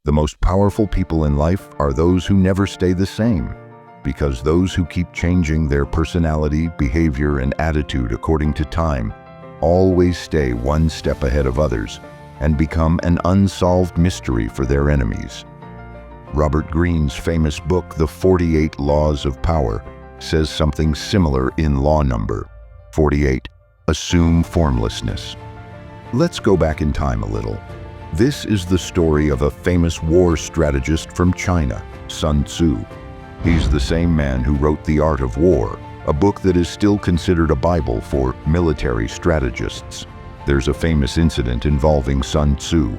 The most powerful people in life are those who never stay the same, because those who keep changing their personality, behavior, and attitude according to time always stay one step ahead of others and become an unsolved mystery for their enemies. Robert Greene's famous book, The 48 Laws of Power, says something similar in law number 48, assume formlessness. Let's go back in time a little. This is the story of a famous war strategist from China, Sun Tzu. He's the same man who wrote The Art of War, a book that is still considered a Bible for military strategists. There's a famous incident involving Sun Tzu.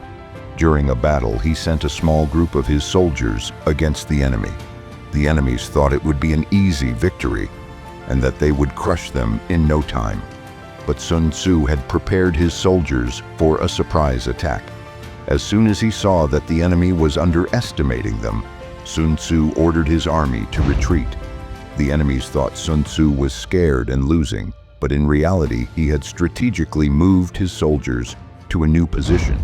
During a battle, he sent a small group of his soldiers against the enemy. The enemies thought it would be an easy victory, and that they would crush them in no time. But Sun Tzu had prepared his soldiers for a surprise attack. As soon as he saw that the enemy was underestimating them, Sun Tzu ordered his army to retreat. The enemies thought Sun Tzu was scared and losing, but in reality, he had strategically moved his soldiers to a new position.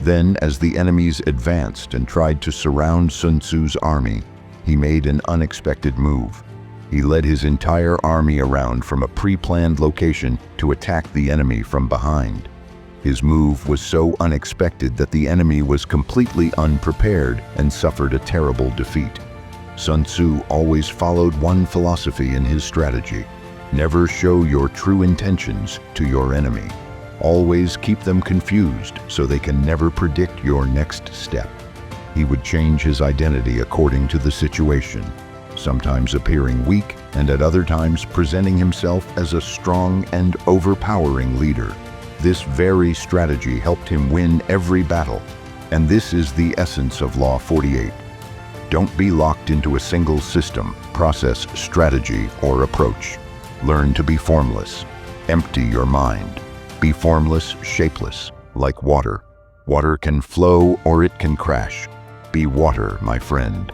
Then, as the enemies advanced and tried to surround Sun Tzu's army, he made an unexpected move. He led his entire army around from a pre-planned location to attack the enemy from behind. His move was so unexpected that the enemy was completely unprepared and suffered a terrible defeat. Sun Tzu always followed one philosophy in his strategy: never show your true intentions to your enemy. Always keep them confused so they can never predict your next step. He would change his identity according to the situation, sometimes appearing weak and at other times presenting himself as a strong and overpowering leader. This very strategy helped him win every battle, and this is the essence of Law 48. Don't be locked into a single system, process, strategy, or approach. Learn to be formless. Empty your mind. Be formless, shapeless, like water. Water can flow or it can crash. Be water, my friend.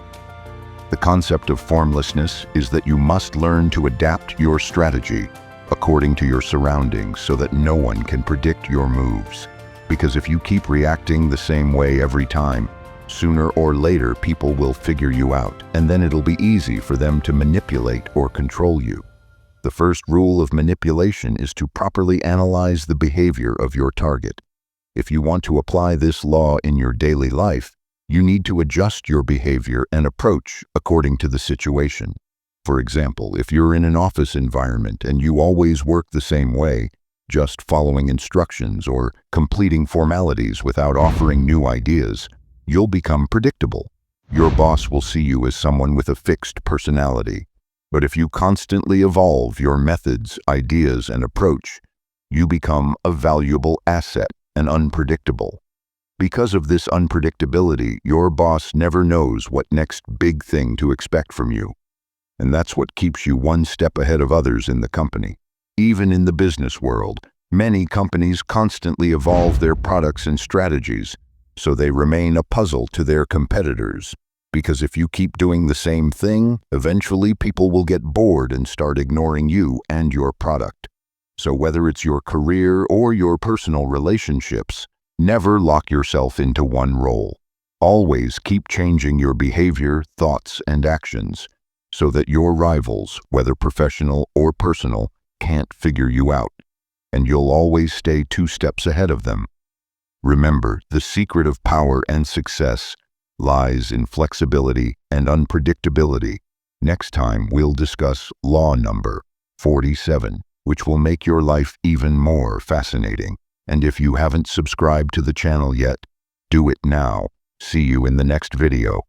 The concept of formlessness is that you must learn to adapt your strategy according to your surroundings so that no one can predict your moves. Because if you keep reacting the same way every time, sooner or later people will figure you out, and then it'll be easy for them to manipulate or control you. The first rule of manipulation is to properly analyze the behavior of your target. If you want to apply this law in your daily life, you need to adjust your behavior and approach according to the situation. For example, if you're in an office environment and you always work the same way, just following instructions or completing formalities without offering new ideas, you'll become predictable. Your boss will see you as someone with a fixed personality. But if you constantly evolve your methods, ideas, and approach, you become a valuable asset and unpredictable. Because of this unpredictability, your boss never knows what next big thing to expect from you. And that's what keeps you one step ahead of others in the company. Even in the business world, many companies constantly evolve their products and strategies, so they remain a puzzle to their competitors. Because if you keep doing the same thing, eventually people will get bored and start ignoring you and your product. So whether it's your career or your personal relationships, never lock yourself into one role. Always keep changing your behavior, thoughts, and actions so that your rivals, whether professional or personal, can't figure you out, and you'll always stay 2 steps ahead of them. Remember, the secret of power and success lies in flexibility and unpredictability. Next time, we'll discuss law number 47, which will make your life even more fascinating. And if you haven't subscribed to the channel yet, do it now. See you in the next video.